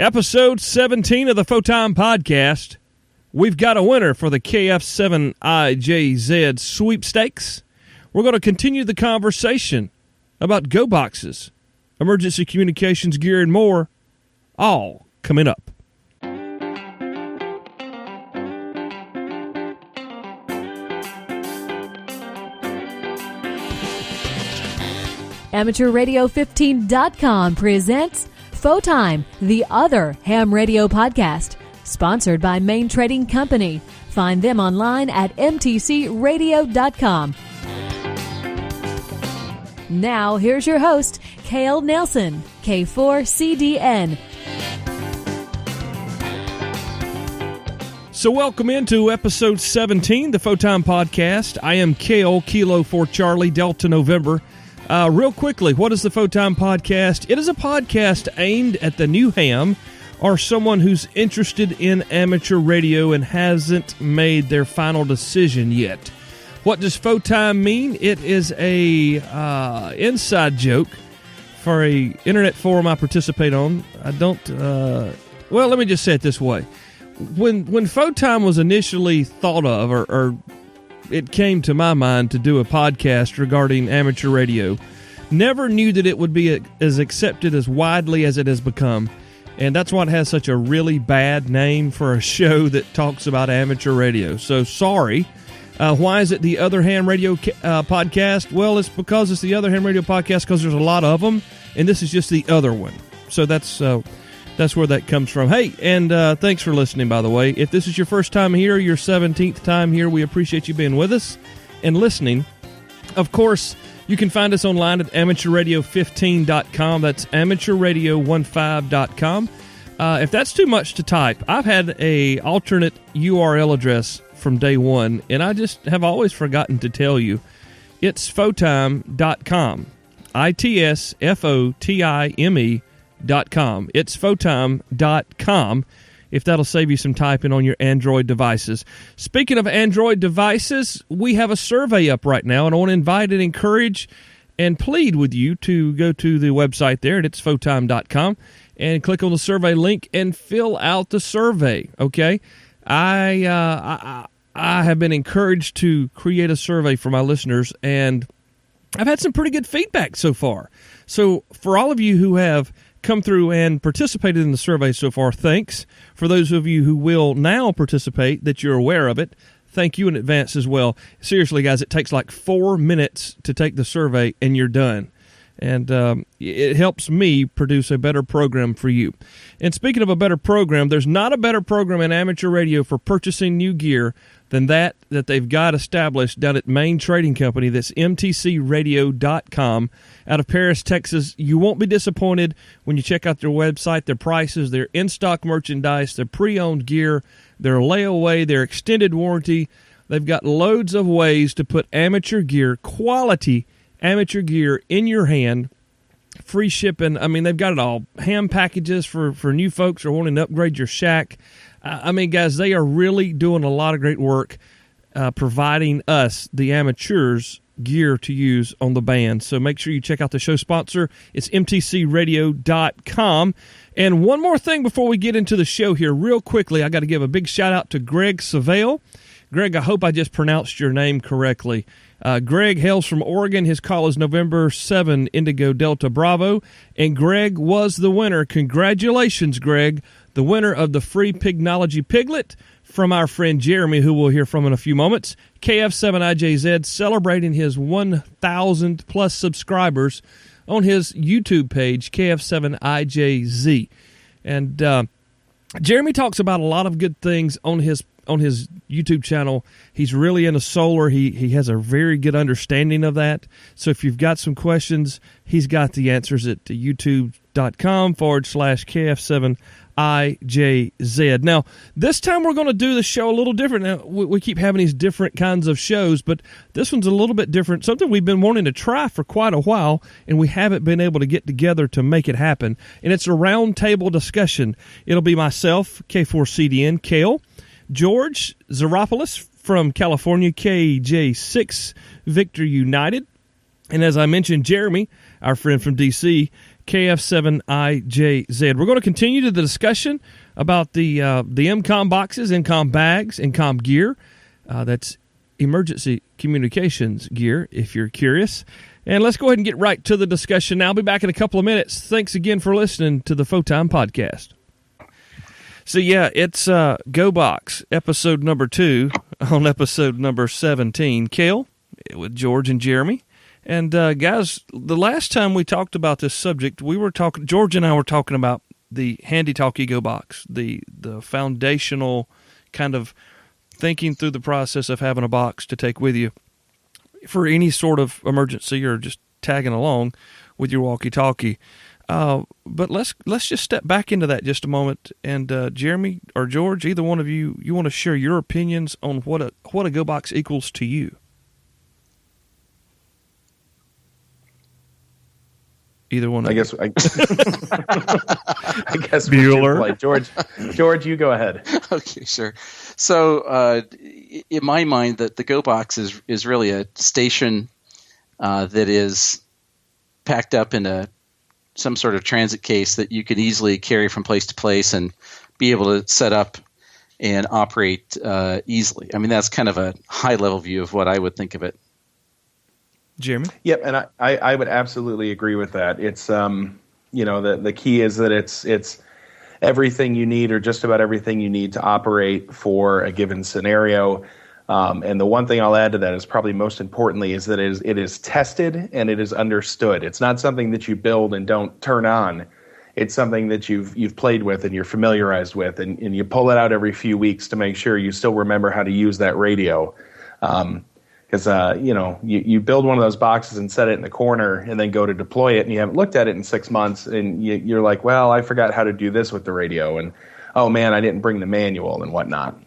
Episode 17 of the Photon Podcast. We've got a winner for the KF7IJZ sweepstakes. We're going to continue the conversation about go boxes, emergency communications gear, and more, all coming up. AmateurRadio15.com presents Photime, the other ham radio podcast, sponsored by Main Trading Company. Find them online at mtcradio.com. Now, here's your host, Cale Nelson, K4CDN. So welcome into episode 17, the Photime Podcast. I am Cale, Kilo for Charlie, Delta November. Real quickly, what is the Photime Podcast? It is a podcast aimed at the new ham or someone who's interested in amateur radio and hasn't made their final decision yet. What does Photime mean? It is a inside joke for a internet forum I participate on. I don't, well, let me just say it this way. When Photime was initially thought of, or it came to my mind to do a podcast regarding amateur radio, never knew that it would be as accepted as widely as it has become. And that's why it has such a really bad name for a show that talks about amateur radio. So sorry. Why is it the Other Ham Radio podcast? Well, it's because it's the Other Ham Radio podcast because there's a lot of them, and this is just the other one. So that's where that comes from. Hey, and thanks for listening, by the way. If this is your first time here, your 17th time here, we appreciate you being with us and listening. Of course, you can find us online at amateurradio15.com. That's amateurradio15.com. If that's too much to type, I've had a alternate URL address from day one, and I just have always forgotten to tell you. It's photime.com. ITSFOTIME.com. It's photime.com, if that'll save you some typing on your Android devices. Speaking of Android devices, we have a survey up right now, and I want to invite and encourage and plead with you to go to the website there at itsphotime.com and click on the survey link and fill out the survey, okay? I have been encouraged to create a survey for my listeners, and I've had some pretty good feedback so far. So for all of you who have come through and participated in the survey so far, thanks. For those of you who will now participate, that you're aware of it, thank you in advance as well. Seriously, guys, it takes like 4 minutes to take the survey, and you're done. And it helps me produce a better program for you. And speaking of a better program, there's not a better program in amateur radio for purchasing new gear than that they've got established down at Main Trading Company. That's mtcradio.com out of Paris, Texas. You won't be disappointed when you check out their website, their prices, their in-stock merchandise, their pre-owned gear, their layaway, their extended warranty. They've got loads of ways to put amateur gear, quality amateur gear, in your hand. Free shipping. I mean, they've got it all. Ham packages for new folks who are wanting to upgrade your shack. I mean, guys, they are really doing a lot of great work providing us, the amateurs, gear to use on the band. So make sure you check out the show sponsor. It's mtcradio.com. And one more thing before we get into the show here, real quickly, I got to give a big shout-out to Greg Savale. Greg, I hope I just pronounced your name correctly. Greg hails from Oregon. His call is November 7, Indigo Delta Bravo. And Greg was the winner. Congratulations, Greg. The winner of the free Pignology Piglet from our friend Jeremy, who we'll hear from in a few moments. KF7IJZ celebrating his 1,000-plus subscribers on his YouTube page, KF7IJZ. And Jeremy talks about a lot of good things on his YouTube channel. He's really into solar. He has a very good understanding of that. So if you've got some questions, he's got the answers at youtube.com/KF7IJZ. Now, this time we're going to do the show a little different. Now, we keep having these different kinds of shows, but this one's a little bit different. Something we've been wanting to try for quite a while, and we haven't been able to get together to make it happen. And it's a roundtable discussion. It'll be myself, K4CDN, Cale, George Zaropoulos from California, KJ6 Victor United. And as I mentioned, Jeremy, our friend from D.C., KF7IJZ. We're going to continue to the discussion about the EMCOMM boxes, EMCOMM bags, EMCOMM gear. That's emergency communications gear, if you're curious. And let's go ahead and get right to the discussion now. I'll be back in a couple of minutes. Thanks again for listening to the Photime Podcast. So, yeah, it's GoBox, episode number 2 on episode number 17. Cale, with George and Jeremy. And, guys, the last time we talked about this subject, George and I were talking about the Handy Talk Ego Box, the foundational kind of thinking through the process of having a box to take with you for any sort of emergency or just tagging along with your walkie-talkie. But let's just step back into that just a moment. And Jeremy or George, either one of you want to share your opinions on what a GoBox equals to you? Either one. I guess Bueller. George, you go ahead. Okay, sure. So, in my mind, the GoBox is really a station that is packed up in some sort of transit case that you could easily carry from place to place and be able to set up and operate easily. I mean, that's kind of a high-level view of what I would think of it. Jeremy? Yep, and I would absolutely agree with that. It's the key is that it's everything you need, or just about everything you need to operate for a given scenario. And the one thing I'll add to that is probably most importantly is that it is tested and it is understood. It's not something that you build and don't turn on. It's something that you've played with and you're familiarized with, and you pull it out every few weeks to make sure you still remember how to use that radio. Because you build one of those boxes and set it in the corner and then go to deploy it, and you haven't looked at it in 6 months, and you're like, well, I forgot how to do this with the radio, and oh man, I didn't bring the manual and whatnot.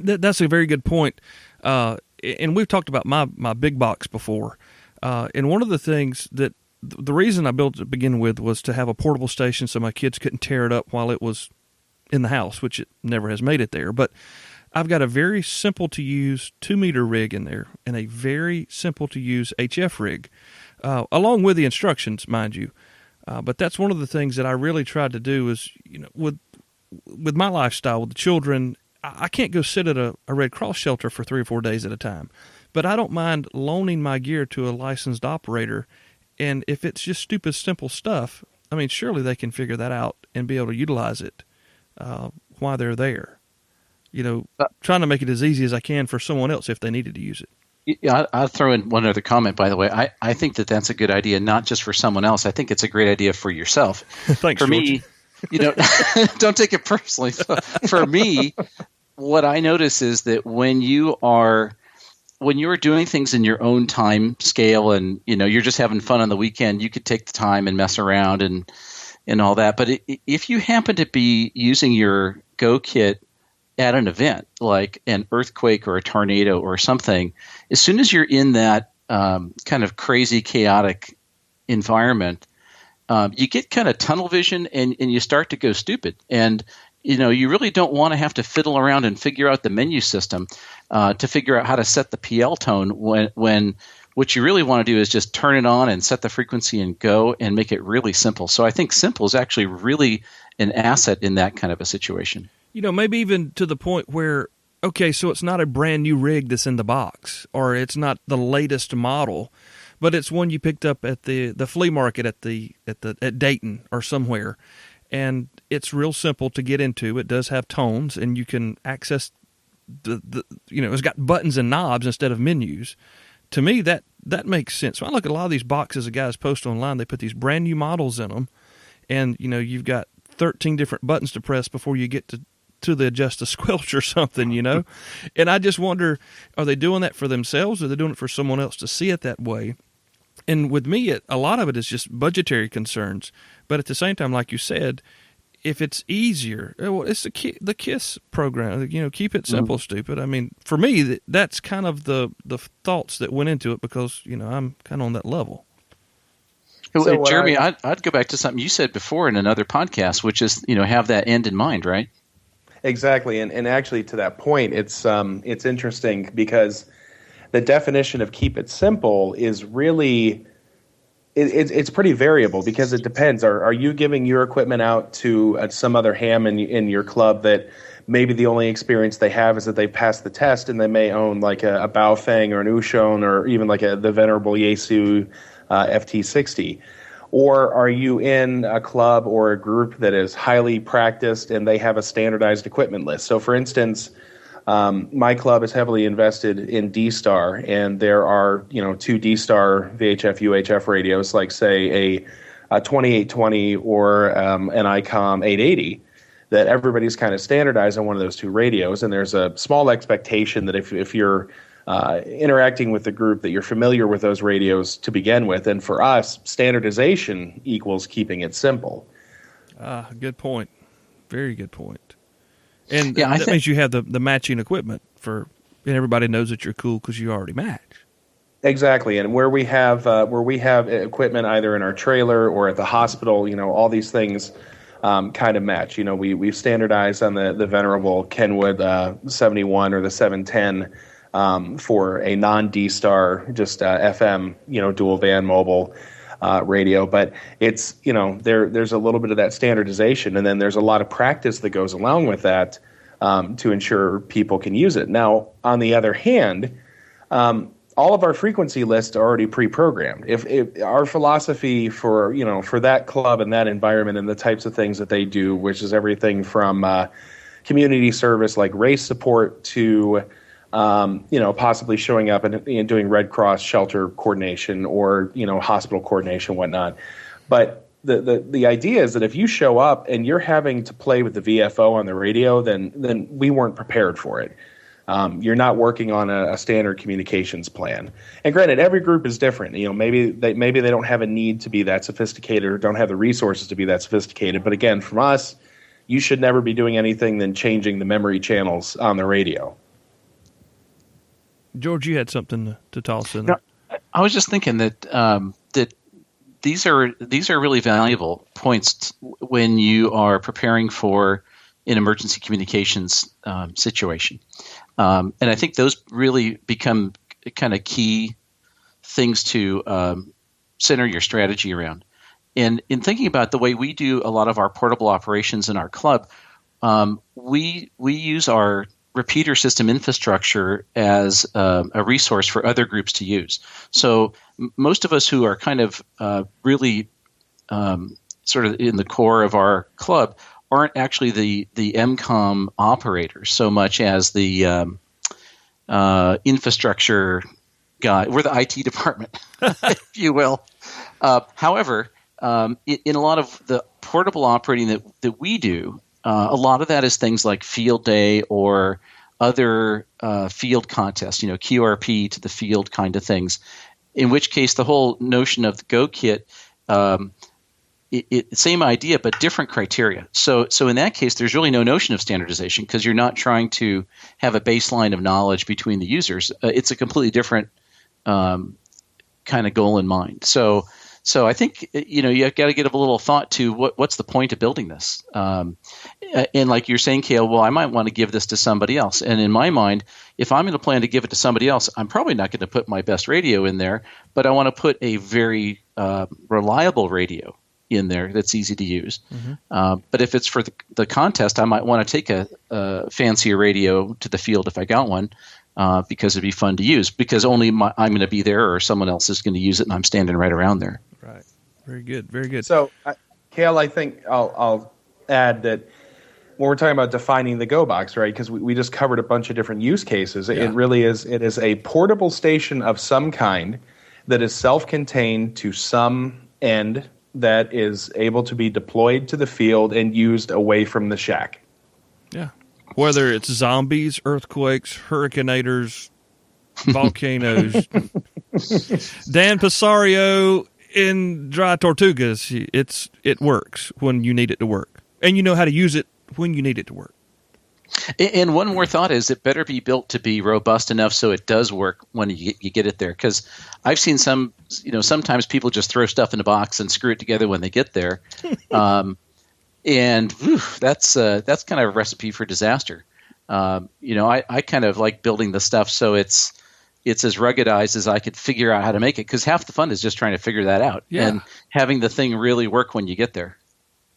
That's a very good point. And we've talked about my big box before. And one of the things that the reason I built it to begin with was to have a portable station so my kids couldn't tear it up while it was in the house, which it never has made it there. But I've got a very simple to use 2-meter rig in there and a very simple to use HF rig, along with the instructions, mind you. But that's one of the things that I really tried to do is, with my lifestyle with the children, I can't go sit at a Red Cross shelter for 3 or 4 days at a time. But I don't mind loaning my gear to a licensed operator. And if it's just stupid, simple stuff, I mean, surely they can figure that out and be able to utilize it while they're there. Trying to make it as easy as I can for someone else if they needed to use it. Yeah, I'll throw in one other comment, by the way. I think that's a good idea, not just for someone else. I think it's a great idea for yourself. Thanks, for George. Me, don't take it personally. For me, what I notice is that when you are doing things in your own time scale and, you're just having fun on the weekend, you could take the time and mess around and all that. But if you happen to be using your Go kit at an event like an earthquake or a tornado or something, as soon as you're in that kind of crazy, chaotic environment, you get kind of tunnel vision and you start to go stupid. And, you really don't want to have to fiddle around and figure out the menu system to figure out how to set the PL tone when what you really want to do is just turn it on and set the frequency and go and make it really simple. So I think simple is actually really an asset in that kind of a situation. Maybe even to the point where, okay, so it's not a brand new rig that's in the box, or it's not the latest model, but it's one you picked up at the flea market at Dayton or somewhere, and it's real simple to get into. It does have tones, and you can access it's got buttons and knobs instead of menus. To me, that makes sense. When I look at a lot of these boxes that guys post online, they put these brand new models in them, and you've got 13 different buttons to press before you get to the adjust a squelch or something, And I just wonder, are they doing that for themselves, or are they doing it for someone else to see it that way? And with me, a lot of it is just budgetary concerns. But at the same time, like you said, if it's easier, it's the KISS program, keep it simple, stupid. I mean, for me, that's kind of the thoughts that went into it because, I'm kind of on that level. So, Jeremy, I'd go back to something you said before in another podcast, which is, have that end in mind, right? Exactly, and actually to that point, it's interesting because the definition of keep it simple is really it's pretty variable because it depends. Are you giving your equipment out to some other ham in your club that maybe the only experience they have is that they've passed the test and they may own like a Baofeng or an Ushon or even like the venerable Yaesu FT60? Or are you in a club or a group that is highly practiced and they have a standardized equipment list? So, for instance, my club is heavily invested in D-Star, and there are 2 D-Star VHF UHF radios, like say a 2820 or an EMCOMM 880, that everybody's kind of standardized on one of those 2 radios. And there's a small expectation that if you're interacting with the group, that you're familiar with those radios to begin with. And for us, standardization equals keeping it simple. Good point. Very good point. And yeah, that means you have the matching equipment and everybody knows that you're cool because you already match. Exactly. And where we have equipment either in our trailer or at the hospital, all these things kind of match. We've standardized on the venerable Kenwood 71 or the 710 for a non-D-Star, just FM, dual band mobile radio. But it's, there's a little bit of that standardization, and then there's a lot of practice that goes along with that to ensure people can use it. Now, on the other hand, all of our frequency lists are already pre-programmed. If our philosophy for that club and that environment and the types of things that they do, which is everything from community service like race support to possibly showing up and doing Red Cross shelter coordination or hospital coordination, whatnot. But the idea is that if you show up and you're having to play with the VFO on the radio, then we weren't prepared for it. You're not working on a standard communications plan. And granted, every group is different. Maybe they don't have a need to be that sophisticated or don't have the resources to be that sophisticated. But again, from us, you should never be doing anything than changing the memory channels on the radio. George, you had something to toss in. No, I was just thinking that that these are really valuable points when you are preparing for an emergency communications situation. And I think those really become kind of key things to center your strategy around. And in thinking about the way we do a lot of our portable operations in our club, we use our repeater system infrastructure as a resource for other groups to use. So most of us who are kind of really sort of in the core of our club aren't actually the EMCOMM operators so much as the infrastructure guy. We're the IT department, if you will. However, in a lot of the portable operating that we do, a lot of that is things like field day or other field contests, QRP to the field kind of things, in which case the whole notion of the Go Kit, same idea, but different criteria. So in that case, there's really no notion of standardization because you're not trying to have a baseline of knowledge between the users. It's a completely different kind of goal in mind. So I think you've got to give a little thought to what's the point of building this. And like you're saying, Cale, well, I might want to give this to somebody else. And in my mind, if I'm going to plan to give it to somebody else, I'm probably not going to put my best radio in there, but I want to put a very reliable radio in there that's easy to use. Mm-hmm. But if it's for the contest, I might want to take a fancier radio to the field if I got one. Because it'd be fun to use, because only I'm going to be there or someone else is going to use it and I'm standing right around there. Right. Very good. Very good. So, Cale, I think I'll add that when we're talking about defining the Go Box, right, because we just covered a bunch of different use cases. Yeah. It is a portable station of some kind that is self-contained to some end that is able to be deployed to the field and used away from the shack. Yeah. Whether it's zombies, earthquakes, hurricanators, volcanoes, Dan Pisario in Dry Tortugas, it works when you need it to work. And you know how to use it when you need it to work. And one more thought is it better be built to be robust enough so it does work when you get it there. Because I've seen sometimes people just throw stuff in a box and screw it together when they get there. And that's kind of a recipe for disaster. I kind of like building the stuff so it's it's as ruggedized as I could figure out how to make it, because half the fun is just trying to figure that out and having the thing really work when you get there.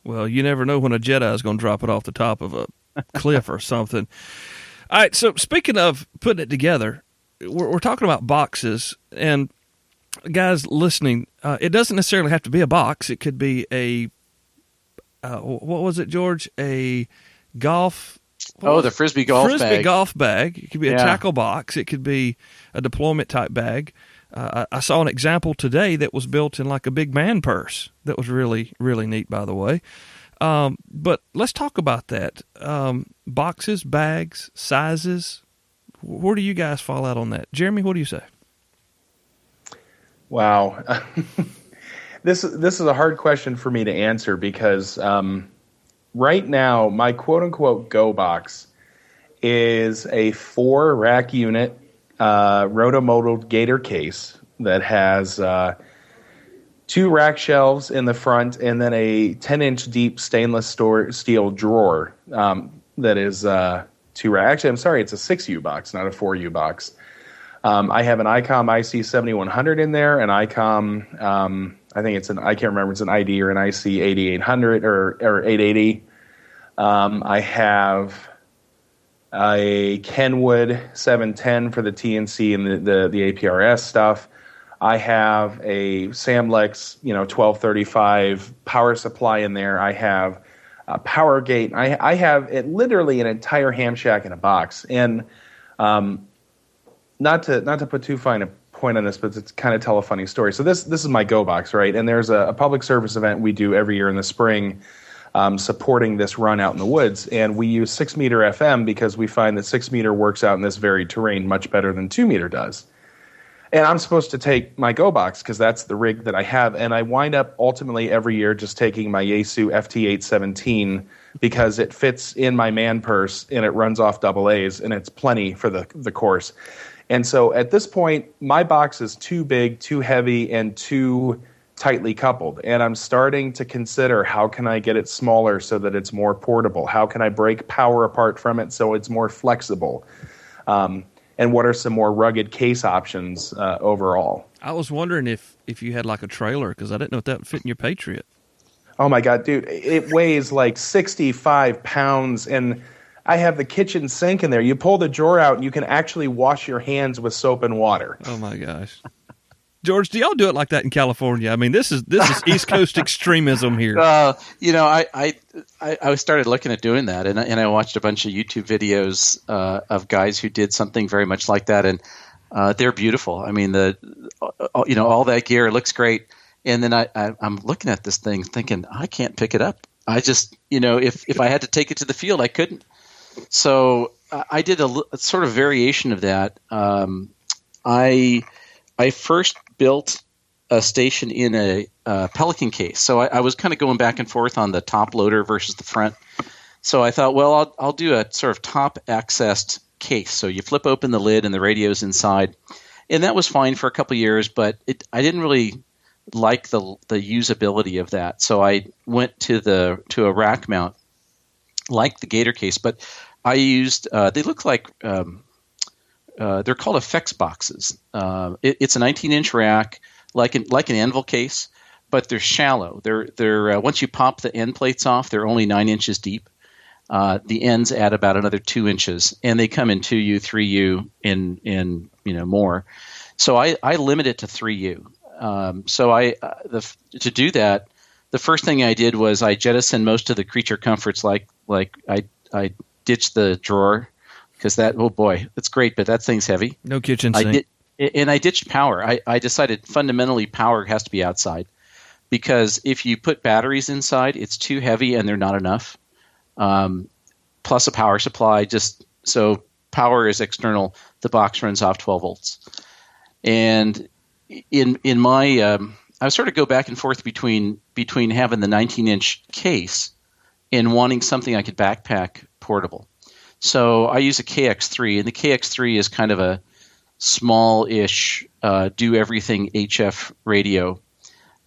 Well, you never know when a Jedi is going to drop it off the top of a cliff or something. All right, so speaking of putting it together, we're talking about boxes, and guys listening, it doesn't necessarily have to be a box. It could be a, what was it, George? A golf... the Frisbee golf bag. Frisbee golf bag. It could be a tackle box. It could be a deployment type bag. I saw an example today that was built in like a big man purse. That was really, really neat, by the way. But let's talk about that. Boxes, bags, sizes. Where do you guys fall out on that? Jeremy, what do you say? Wow. This is a hard question for me to answer because right now my quote-unquote Go box is a 4-rack unit rotomolded gator case that has 2 rack shelves in the front and then a 10-inch deep stainless steel drawer that is 2 rack. Actually, I'm sorry, it's a 6U box, not a 4U box. I have an ICOM IC7100 in there, an ICOM, I think I can't remember, it's an ID or an IC 8800 or 880. I have a Kenwood 710 for the TNC and the APRS stuff. I have a Samlex, 1235 power supply in there. I have a power gate. I have literally an entire ham shack in a box. And not to put too fine a point on this, but to kind of tell a funny story. So this is my Go box, right? And there's a public service event we do every year in the spring, supporting this run out in the woods. And we use 6-meter FM because we find that 6-meter works out in this varied terrain much better than 2-meter does. And I'm supposed to take my Go box because that's the rig that I have. And I wind up ultimately every year just taking my Yaesu FT817 because it fits in my man purse and it runs off AA's and it's plenty for the course. And so at this point, my box is too big, too heavy, and too tightly coupled. And I'm starting to consider, how can I get it smaller so that it's more portable? How can I break power apart from it so it's more flexible? And what are some more rugged case options overall? I was wondering if you had like a trailer, because I didn't know if that would fit in your Patriot. Oh my God, dude, it weighs like 65 pounds, and I have the kitchen sink in there. You pull the drawer out, and you can actually wash your hands with soap and water. Oh my gosh. George, do y'all do it like that in California? I mean, this is East Coast extremism here. I started looking at doing that, and I watched a bunch of YouTube videos of guys who did something very much like that, and they're beautiful. I mean, all that gear looks great, and then I'm looking at this thing thinking, I can't pick it up. I just, if I had to take it to the field, I couldn't. So I did a sort of variation of that. I first built a station in a Pelican case. So I was kind of going back and forth on the top loader versus the front. So I thought, well, I'll do a sort of top accessed case. So you flip open the lid and the radio's inside. And that was fine for a couple of years, but I didn't really like the usability of that. So I went to a rack mount like the Gator case, but I used they look like they're called effects boxes. It's a 19-inch rack, like an anvil case, but they're shallow. They're once you pop the end plates off, they're only 9 inches deep. The ends add about another 2 inches, and they come in 2U, 3U, and more. So I limit it to 3U. To do that, the first thing I did was I jettisoned most of the creature comforts, like I ditched the drawer. Because it's great, but that thing's heavy. No kitchen sink. I ditched power. I decided fundamentally power has to be outside. Because if you put batteries inside, it's too heavy and they're not enough. Plus a power supply. So power is external. The box runs off 12 volts. And in my I sort of go back and forth between having the 19-inch case and wanting something I could backpack portable. So I use a KX3, and the KX3 is kind of a small-ish, do-everything HF radio.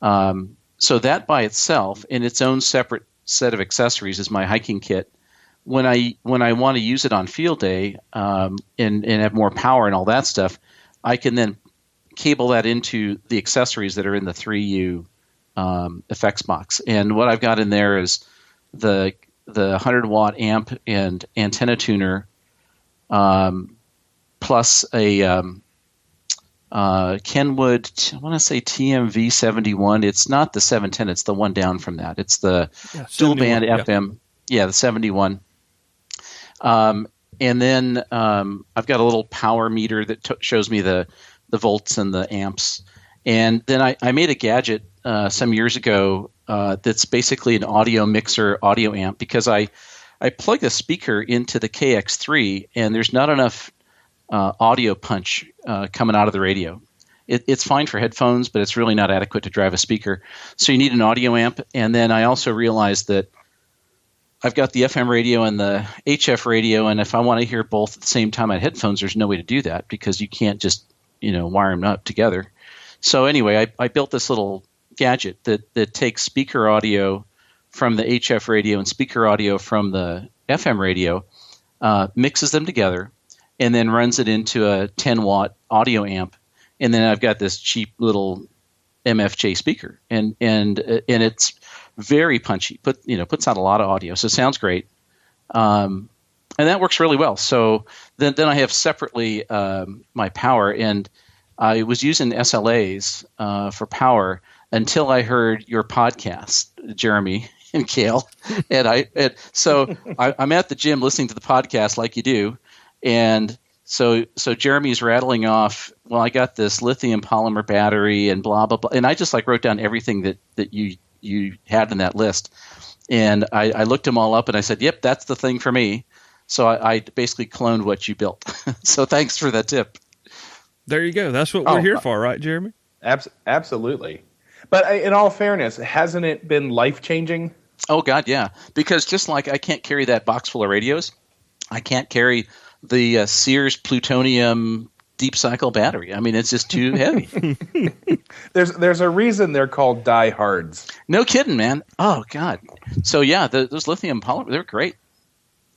So that by itself, in its own separate set of accessories, is my hiking kit. When I want to use it on field day and have more power and all that stuff, I can then cable that into the accessories that are in the 3U effects box. And what I've got in there is the 100-watt amp and antenna tuner, plus a Kenwood, I want to say TMV71. It's not the 710. It's the one down from that. It's the dual band FM. Yeah, the 71. And then I've got a little power meter that shows me the volts and the amps. And then I made a gadget some years ago that's basically an audio mixer audio amp, because I plug a speaker into the KX3 and there's not enough audio punch coming out of the radio. It's fine for headphones, but it's really not adequate to drive a speaker. So you need an audio amp. And then I also realized that I've got the FM radio and the HF radio, and if I want to hear both at the same time on headphones, there's no way to do that because you can't just wire them up together. So anyway, I built this little gadget that takes speaker audio from the HF radio and speaker audio from the FM radio, mixes them together, and then runs it into a 10-watt audio amp. And then I've got this cheap little MFJ speaker, and it's very punchy. Puts out a lot of audio, so it sounds great. And that works really well. So then I have separately my power, and I was using SLAs for power until I heard your podcast, Jeremy and Cale. So I'm at the gym listening to the podcast like you do, and so Jeremy's rattling off, well, I got this lithium polymer battery and blah blah blah, and I just wrote down everything that you had in that list, and I looked them all up and I said, yep, that's the thing for me. So I basically cloned what you built. So thanks for that tip. There you go. That's what we're here for, right, Jeremy? Absolutely. But in all fairness, hasn't it been life-changing? Oh, God, yeah. Because just like I can't carry that box full of radios, I can't carry the Sears plutonium deep cycle battery. I mean, it's just too heavy. There's a reason they're called diehards. No kidding, man. Oh, God. So, yeah, those lithium polymer, they're great.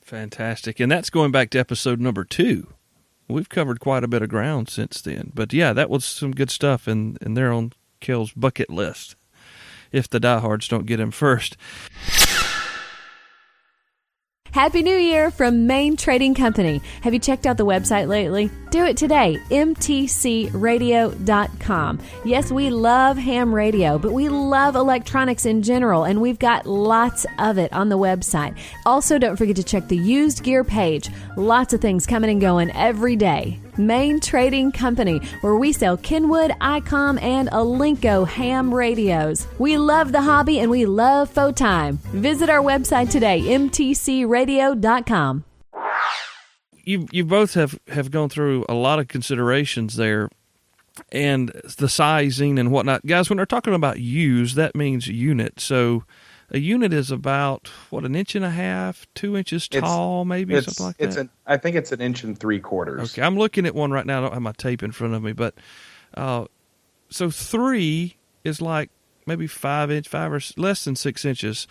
Fantastic. And that's going back to episode number 2. We've covered quite a bit of ground since then. But, yeah, that was some good stuff, and they're on Kale's bucket list if the diehards don't get him first. Happy New Year from Main Trading Company. Have you checked out the website lately? Do it today, mtcradio.com. Yes, we love ham radio, but we love electronics in general, and we've got lots of it on the website. Also, don't forget to check the used gear page. Lots of things coming and going every day. Main Trading Company, where we sell Kenwood, EMCOMM, and Alinco ham radios. We love the hobby and we love Photime. Visit our website today, mtcradio.com. You both have gone through a lot of considerations there, and the sizing and whatnot. Guys, when they're talking about use, that means unit. So a unit is about, an inch and a half, 2 inches tall, maybe, something like that? I think it's 1 3/4 inches. Okay, I'm looking at one right now. I don't have my tape in front of me, but so 3 is like maybe 5 or less than 6 inches.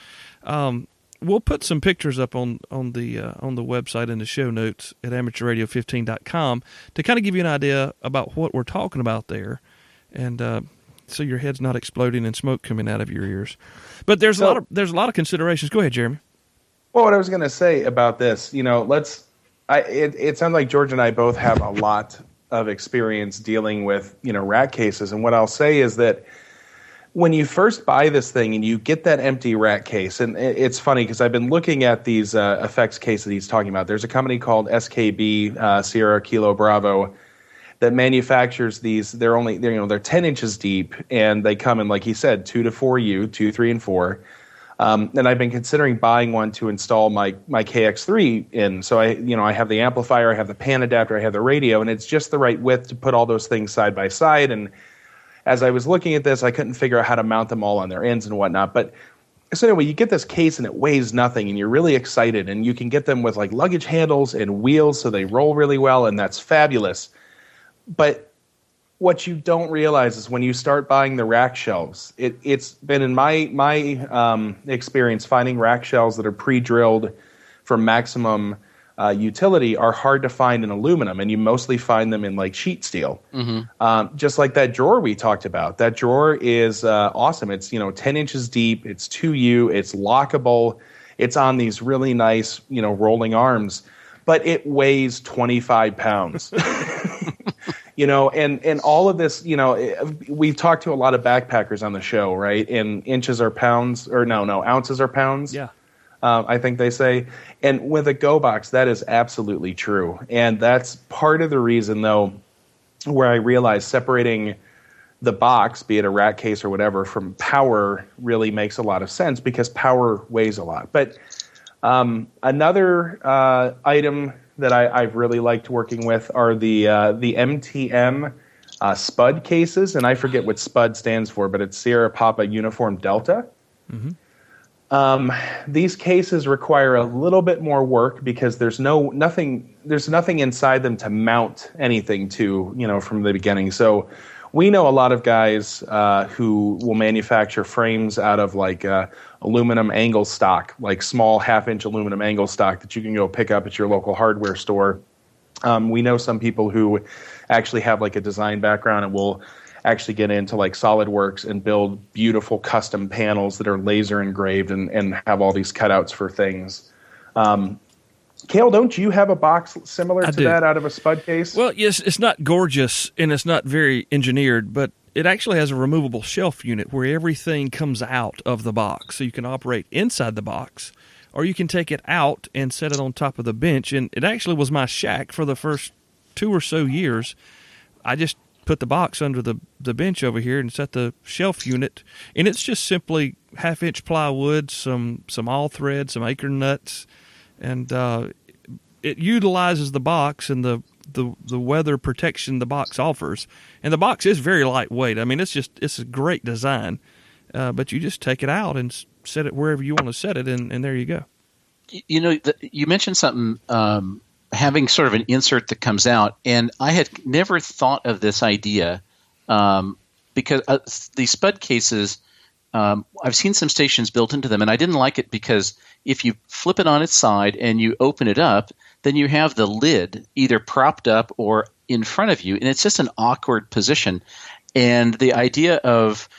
We'll put some pictures up on the website in the show notes at amateurradio15.com to kind of give you an idea about what we're talking about there, and so your head's not exploding and smoke coming out of your ears. But there's a lot of considerations. Go ahead, Jeremy. Well, what I was going to say about this, it sounds like George and I both have a lot of experience dealing with rack cases, and what I'll say is that when you first buy this thing and you get that empty rack case, and it's funny because I've been looking at these effects cases that he's talking about. There's a company called SKB, Sierra Kilo Bravo, that manufactures these. They're 10 inches deep, and they come in, like he said, 2 to 4U, 2, 3, and 4. And I've been considering buying one to install my KX3 in. So I have the amplifier, I have the pan adapter, I have the radio, and it's just the right width to put all those things side by side. And as I was looking at this, I couldn't figure out how to mount them all on their ends and whatnot. But so anyway, you get this case and it weighs nothing, and you're really excited, and you can get them with like luggage handles and wheels so they roll really well, and that's fabulous. But what you don't realize is when you start buying the rack shelves, it's been in my experience finding rack shelves that are pre-drilled for maximum utility are hard to find in aluminum, and you mostly find them in like sheet steel. Just like that drawer we talked about. That drawer is awesome. It's 10 inches deep. It's 2U. It's lockable. It's on these really nice rolling arms, but it weighs 25 pounds. And all of this, we've talked to a lot of backpackers on the show, right? And inches are pounds, or no, ounces are pounds. Yeah. I think they say. And with a Go Box, that is absolutely true. And that's part of the reason, though, where I realized separating the box, be it a rack case or whatever, from power really makes a lot of sense because power weighs a lot. But another item that I've really liked working with are the MTM SPUD cases, and I forget what SPUD stands for, but it's Sierra Papa Uniform Delta. These cases require a little bit more work because there's nothing inside them to mount anything to, from the beginning. So we know a lot of guys who will manufacture frames out of like aluminum angle stock, like small half-inch aluminum angle stock that you can go pick up at your local hardware store. We know some people who actually have like a design background and will actually get into like SolidWorks and build beautiful custom panels that are laser engraved and have all these cutouts for things. Cale, don't you have a box similar to that out of a SPUD case? Well, yes, it's not gorgeous and it's not very engineered, but it actually has a removable shelf unit where everything comes out of the box. So you can operate inside the box, or you can take it out and set it on top of the bench. And it actually was my shack for the first 2 or so years. I just put the box under the bench over here and set the shelf unit. And it's just simply half-inch plywood, some all thread, some acorn nuts, and it utilizes the box and the weather protection the box offers. And the box is very lightweight. I mean, it's a great design, but you just take it out and set it wherever you want to set it, and there you go. You mentioned something, having sort of an insert that comes out, and I had never thought of this idea because the SPUD cases, I've seen some stations built into them, and I didn't like it because if you flip it on its side and you open it up, then you have the lid either propped up or in front of you, and it's just an awkward position. And the idea of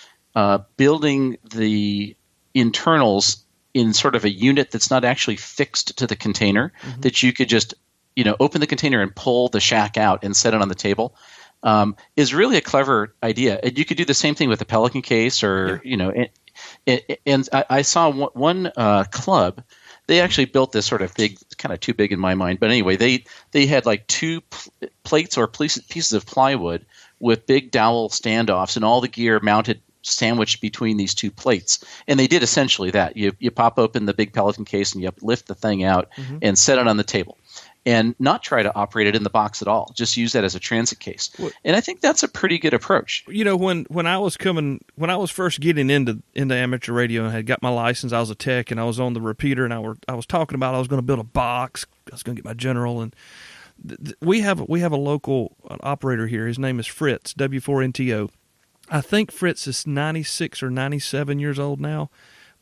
building the internals in sort of a unit that's not actually fixed to the container, that you could just open the container and pull the shack out and set it on the table, is really a clever idea. And you could do the same thing with a Pelican case, or and I saw one club. They actually built this sort of big, kind of too big in my mind. But anyway, they had like two plates or pieces of plywood with big dowel standoffs, and all the gear mounted sandwiched between these two plates. And they did essentially that. You pop open the big Pelican case and you lift the thing out and set it on the table, and not try to operate it in the box at all. Just use that as a transit case. And I think that's a pretty good approach. When I was first getting into amateur radio and had got my license, I was a tech and I was on the repeater, and I was talking about I was going to build a box. I was going to get my general, and we have a local operator here. His name is Fritz, W4NTO. I think Fritz is 96 or 97 years old now.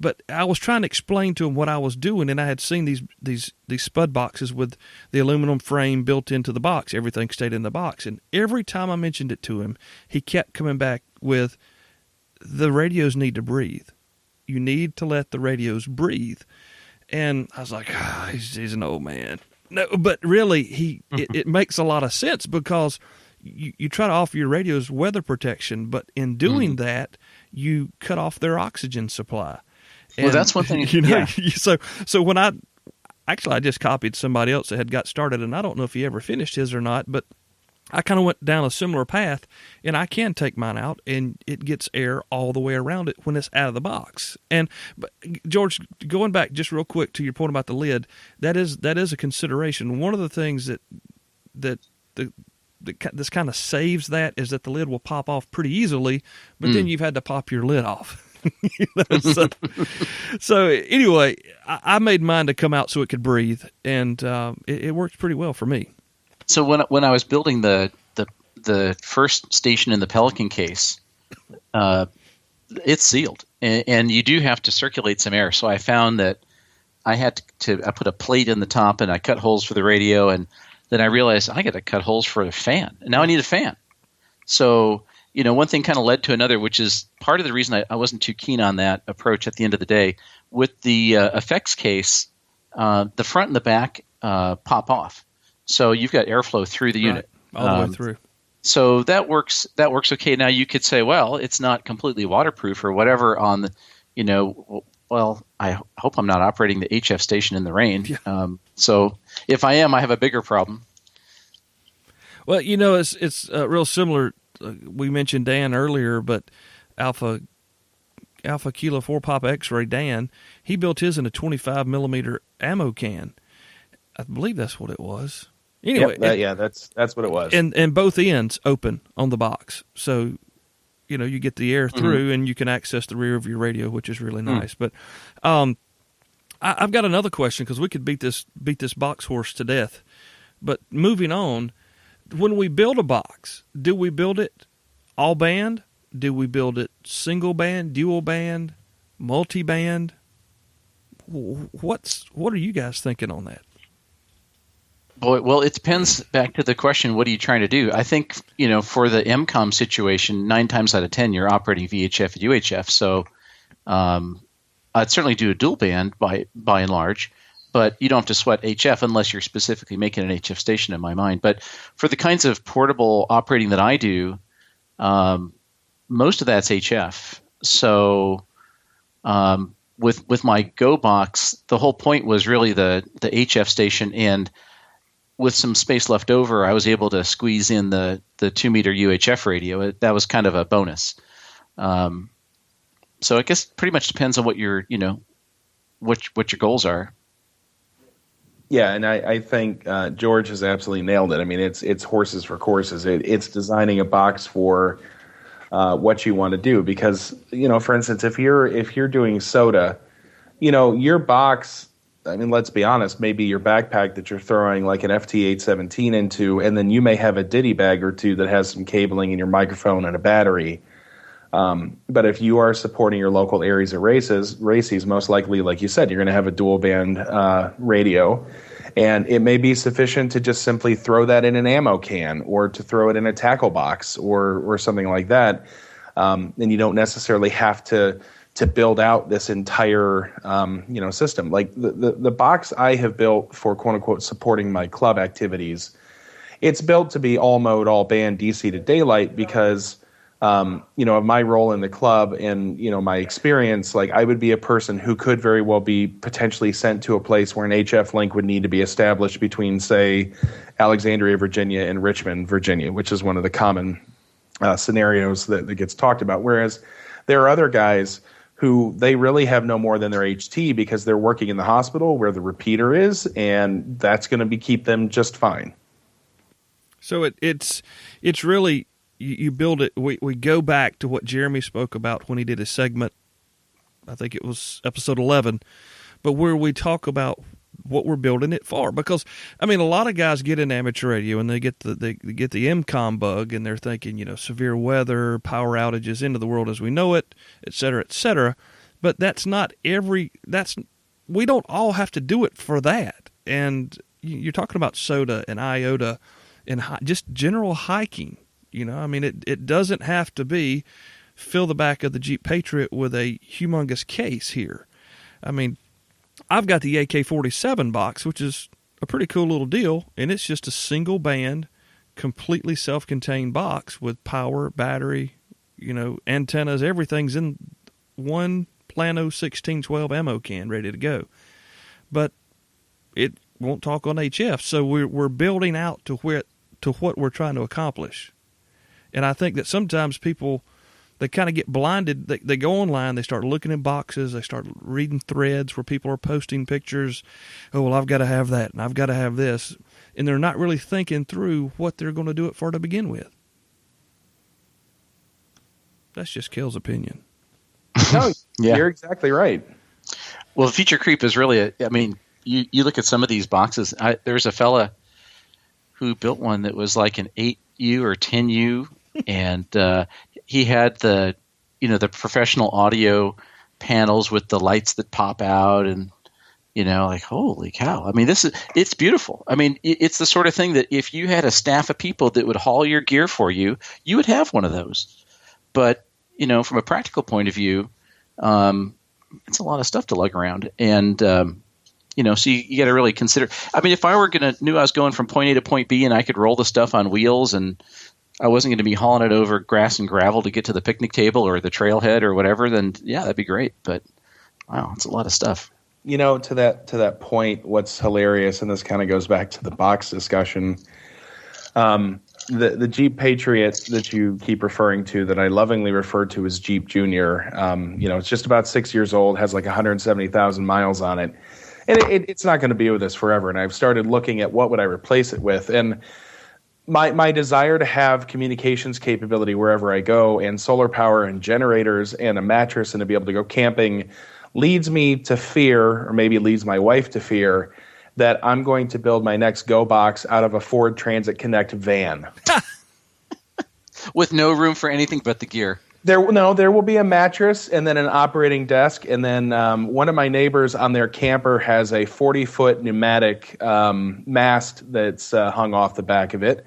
But I was trying to explain to him what I was doing, and I had seen these SPUD boxes with the aluminum frame built into the box. Everything stayed in the box. And every time I mentioned it to him, he kept coming back with, the radios need to breathe. You need to let the radios breathe. And I was like, he's an old man. No, but really, it makes a lot of sense, because you try to offer your radios weather protection, but in doing that, you cut off their oxygen supply. Well, that's one thing. So when I just copied somebody else that had got started, and I don't know if he ever finished his or not, but I kind of went down a similar path, and I can take mine out, and it gets air all the way around it when it's out of the box. But George, going back just real quick to your point about the lid, that is a consideration. One of the things that this kind of saves that is that the lid will pop off pretty easily, but then you've had to pop your lid off. So anyway, I made mine to come out so it could breathe, and it works pretty well for me. So when I was building the first station in the Pelican case, it's sealed, and you do have to circulate some air. So I found that I put a plate in the top and I cut holes for the radio, and then I realized I got to cut holes for the fan. And now I need a fan. So, one thing kind of led to another, which is part of the reason I wasn't too keen on that approach at the end of the day. With the effects case, the front and the back pop off. So you've got airflow through the unit. All the way through. So that works okay. Now you could say, well, it's not completely waterproof or whatever on the, well, I hope I'm not operating the HF station in the rain. Yeah. So if I am, I have a bigger problem. Well, it's real similar. We mentioned Dan earlier, but Alpha Kilo 4 Pop X-Ray Dan, he built his in a 25 millimeter ammo can. I believe that's what it was. Anyway, that's what it was. And both ends open on the box, so you get the air through, and you can access the rear of your radio, which is really nice. But I've got another question, because we could beat this box horse to death. But moving on, when we build a box, do we build it all band? Do we build it single band, dual band, multi band? What are you guys thinking on that? Boy, well, it depends. Back to the question, what are you trying to do? I think, for the EMCOMM situation, 9 times out of 10, you're operating VHF and UHF. So I'd certainly do a dual band by and large, but you don't have to sweat HF unless you're specifically making an HF station, in my mind. But for the kinds of portable operating that I do, most of that's HF. So with my Go box, the whole point was really the HF station, and with some space left over, I was able to squeeze in the 2-meter UHF radio. That was kind of a bonus. So I guess pretty much depends on what your what your goals are. Yeah, and I think George has absolutely nailed it. I mean, it's horses for courses. It's designing a box for what you want to do, because for instance, if you're doing soda, your box. I mean, let's be honest, maybe your backpack that you're throwing like an FT817 into, and then you may have a ditty bag or two that has some cabling and your microphone and a battery. But if you are supporting your local areas of races, most likely, like you said, you're going to have a dual band radio. And it may be sufficient to just simply throw that in an ammo can, or to throw it in a tackle box or something like that. And you don't necessarily have to build out this entire system. Like the box I have built for quote unquote supporting my club activities, it's built to be all mode, all band, DC to daylight, because of my role in the club and my experience. Like, I would be a person who could very well be potentially sent to a place where an HF link would need to be established between, say, Alexandria, Virginia, and Richmond, Virginia, which is one of the common scenarios that gets talked about. Whereas there are other guys who they really have no more than their HT, because they're working in the hospital where the repeater is, and that's going to keep them just fine. So it's really, you build it. We go back to what Jeremy spoke about when he did his segment. I think it was episode 11, but where we talk about what we're building it for. Because I mean, a lot of guys get in amateur radio and they get the EMCOMM bug, and they're thinking, severe weather, power outages, into the world as we know it, et cetera, et cetera. But we don't all have to do it for that. And you're talking about SOTA and IOTA and just general hiking. I mean, it doesn't have to be fill the back of the Jeep Patriot with a humongous case here. I mean, I've got the AK-47 box, which is a pretty cool little deal, and it's just a single band, completely self-contained box with power, battery, antennas, everything's in one Plano 1612 ammo can ready to go. But it won't talk on HF, so we're building out to what we're trying to accomplish. And I think that sometimes people, they kind of get blinded. They go online, they start looking in boxes, they start reading threads where people are posting pictures. Oh, well, I've got to have that, and I've got to have this. And they're not really thinking through what they're going to do it for to begin with. That's just Kel's opinion. No, You're exactly right. Well, feature creep is really, you look at some of these boxes. There's a fella who built one that was like an 8U or 10U, and he had the professional audio panels with the lights that pop out, and Like, holy cow. I mean, it's beautiful. I mean, it's the sort of thing that if you had a staff of people that would haul your gear for you, you would have one of those. But, from a practical point of view, it's a lot of stuff to lug around. And, so you got to really consider. I mean, if I knew I was going from point A to point B and I could roll the stuff on wheels and I wasn't going to be hauling it over grass and gravel to get to the picnic table or the trailhead or whatever, then yeah, that'd be great. But wow, it's a lot of stuff. To that point, what's hilarious, and this kind of goes back to the box discussion, the Jeep Patriot that you keep referring to, that I lovingly refer to as Jeep Junior, it's just about 6 years old, has like 170,000 miles on it, and it's not going to be with us forever. And I've started looking at what would I replace it with, and my desire to have communications capability wherever I go, and solar power and generators and a mattress, and to be able to go camping, leads me to fear, or maybe leads my wife to fear, that I'm going to build my next Go Box out of a Ford Transit Connect van. With no room for anything but the gear. There will be a mattress and then an operating desk, and then one of my neighbors on their camper has a 40-foot pneumatic mast that's hung off the back of it.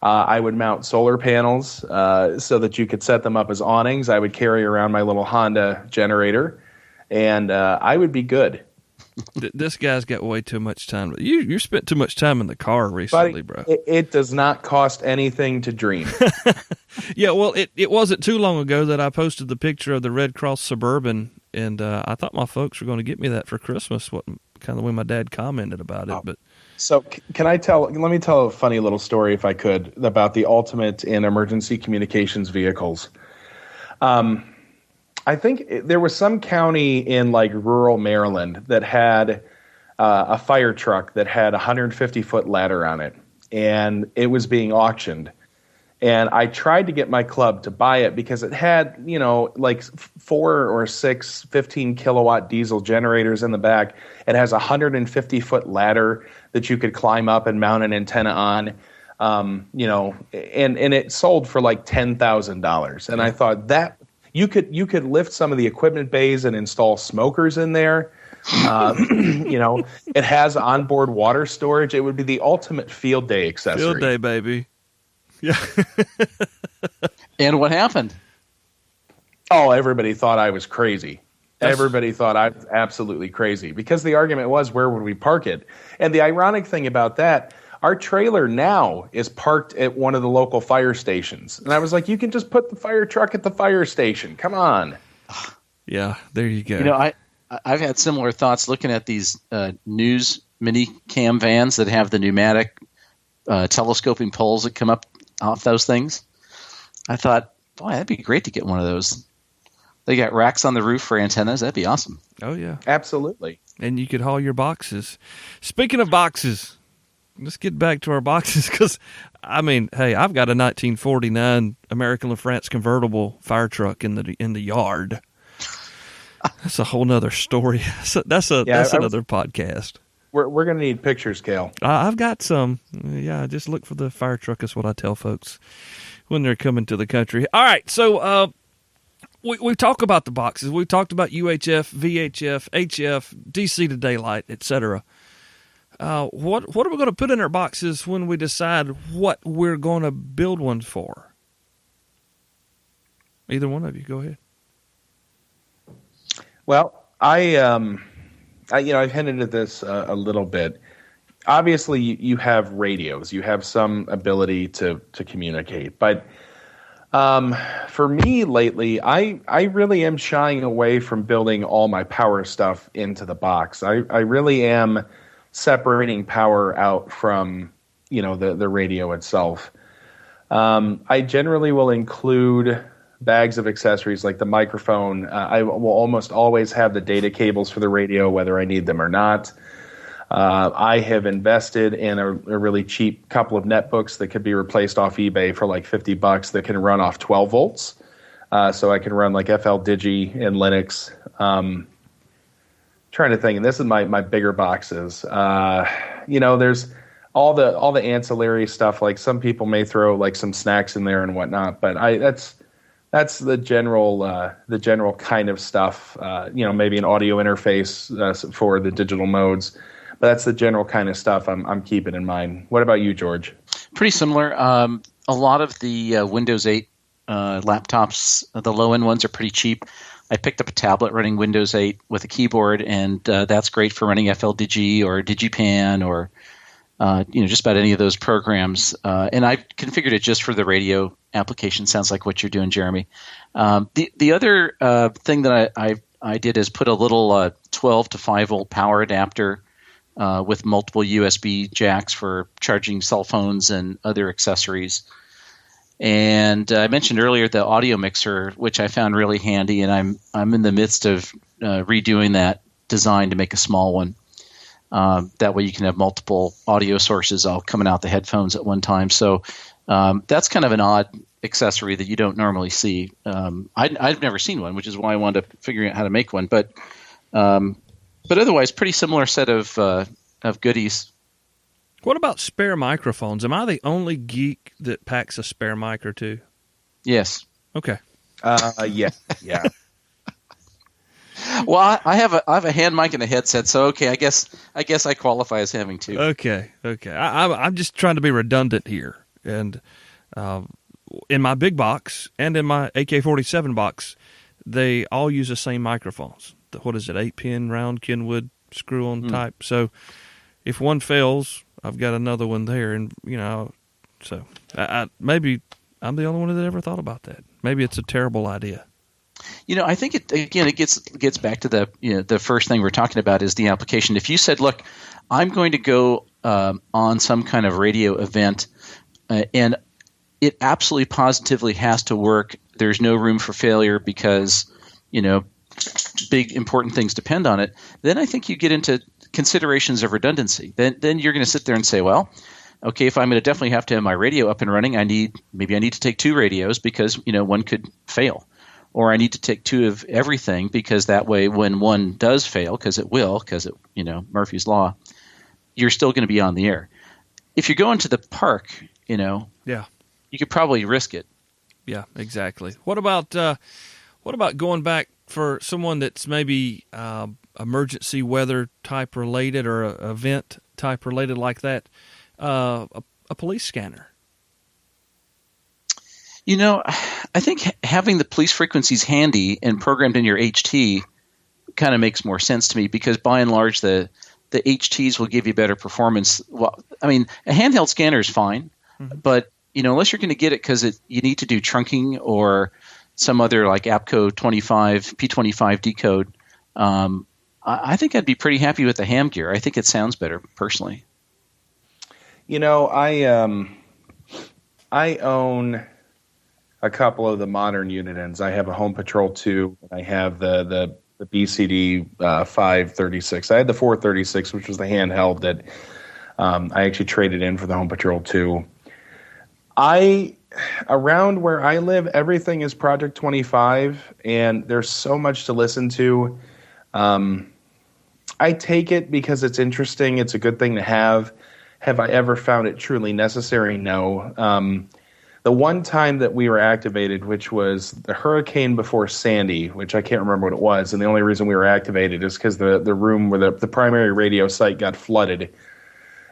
I would mount solar panels so that you could set them up as awnings. I would carry around my little Honda generator, and I would be good. This guy's got way too much time. You spent too much time in the car recently, bro. It does not cost anything to dream. Yeah, well, it wasn't too long ago that I posted the picture of the Red Cross Suburban, and I thought my folks were going to get me that for Christmas. What kind of the way my dad commented about it, but. So let me tell a funny little story, if I could, about the ultimate in emergency communications vehicles. I think there was some county in like rural Maryland that had a fire truck that had a 150-foot ladder on it, and it was being auctioned. And I tried to get my club to buy it because it had, like 4 or 6 15-kilowatt diesel generators in the back. It has a 150-foot ladder that you could climb up and mount an antenna on, and it sold for like $10,000. And I thought that you could lift some of the equipment bays and install smokers in there. It has onboard water storage. It would be the ultimate field day accessory. Field day, baby. Yeah. And what happened? Oh, everybody thought I was crazy. Everybody thought I was absolutely crazy because the argument was, where would we park it? And the ironic thing about that, our trailer now is parked at one of the local fire stations. And I was like, you can just put the fire truck at the fire station. Come on. Yeah, there you go. I've had similar thoughts looking at these news mini cam vans that have the pneumatic telescoping poles that come up off those things. I thought, boy, that'd be great to get one of those. They got racks on the roof for antennas. That'd be awesome. Oh, yeah. Absolutely. And you could haul your boxes. Speaking of boxes, let's get back to our boxes because, I mean, hey, I've got a 1949 American LaFrance convertible fire truck in the yard. That's a whole nother story. That's another podcast. We're going to need pictures, Cale. I've got some. Yeah, just look for the fire truck is what I tell folks when they're coming to the country. All right, so we talk about the boxes. We've talked about UHF, VHF, HF, DC to daylight, etc. What are we going to put in our boxes when we decide what we're going to build one for? Either one of you, go ahead. Well, I've hinted at this a little bit. Obviously, you have radios. You have some ability to communicate. But for me lately, I really am shying away from building all my power stuff into the box. I really am separating power out from, the radio itself. I generally will include bags of accessories like the microphone. I will almost always have the data cables for the radio, whether I need them or not. I have invested in a really cheap couple of netbooks that could be replaced off eBay for like $50 that can run off 12 volts. So I can run like FL Digi and Linux. Trying to think, and this is my bigger boxes. There's all the ancillary stuff. Like some people may throw like some snacks in there and whatnot, but that's the general kind of stuff. Maybe an audio interface for the digital modes, but that's the general kind of stuff I'm keeping in mind. What about you, George? Pretty similar. A lot of the Windows 8 laptops, the low-end ones, are pretty cheap. I picked up a tablet running Windows 8 with a keyboard, and that's great for running FLDG or DigiPan or just about any of those programs. And I configured it just for the radio application. Sounds like what you're doing, Jeremy. The other thing that I did is put a little 12 to 5 volt power adapter with multiple USB jacks for charging cell phones and other accessories. And I mentioned earlier the audio mixer, which I found really handy, and I'm in the midst of redoing that design to make a small one. That way you can have multiple audio sources all coming out the headphones at one time. So that's kind of an odd accessory that you don't normally see. I've never seen one, which is why I wanted to figure out how to make one. But otherwise, pretty similar set of goodies. What about spare microphones? Am I the only geek that packs a spare mic or two? Yes. Okay. Yeah. Well, I have a hand mic and a headset, so okay. I guess I qualify as having two. Okay. I'm just trying to be redundant here, and in my big box and in my AK-47 box, they all use the same microphones. What is it? 8-pin round Kenwood screw-on type. So if one fails, I've got another one there, and so maybe I'm the only one that ever thought about that. Maybe it's a terrible idea. I think it gets back to the first thing we're talking about is the application. If you said, look, I'm going to go on some kind of radio event, and it absolutely positively has to work. There's no room for failure because big important things depend on it. Then I think you get into considerations of redundancy. Then you're going to sit there and say, well, okay, if I'm going to definitely have to have my radio up and running, I need to take two radios because one could fail. Or I need to take two of everything because that way when one does fail, because it will, Murphy's Law, you're still going to be on the air. If you're going to the park, yeah, you could probably risk it. Yeah, exactly. What about going back for someone that's maybe emergency weather type related or a event type related like that, a police scanner? I think having the police frequencies handy and programmed in your HT kind of makes more sense to me because by and large the HTs will give you better performance. Well, I mean, a handheld scanner is fine, but unless you're going to get it because you need to do trunking or some other like APCO 25 P25 decode, I think I'd be pretty happy with the ham gear. I think it sounds better personally. I own a couple of the modern unit ends. I have a Home Patrol 2. I have the BCD 536. I had the 436, which was the handheld that I actually traded in for the Home Patrol 2. Around where I live, everything is Project 25, and there's so much to listen to. I take it because it's interesting. It's a good thing to have. Have I ever found it truly necessary? No. The one time that we were activated, which was the hurricane before Sandy, which I can't remember what it was, and the only reason we were activated is because the room where the primary radio site got flooded,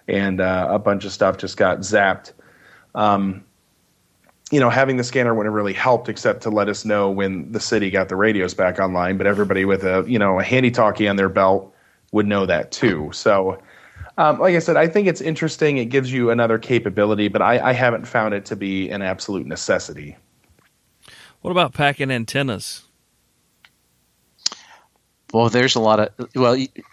and a bunch of stuff just got zapped. Having the scanner wouldn't have really helped except to let us know when the city got the radios back online, but everybody with a handy-talkie on their belt would know that too. So like I said, I think it's interesting. It gives you another capability, but I haven't found it to be an absolute necessity. What about packing antennas? Well, there's a lot of subtopics.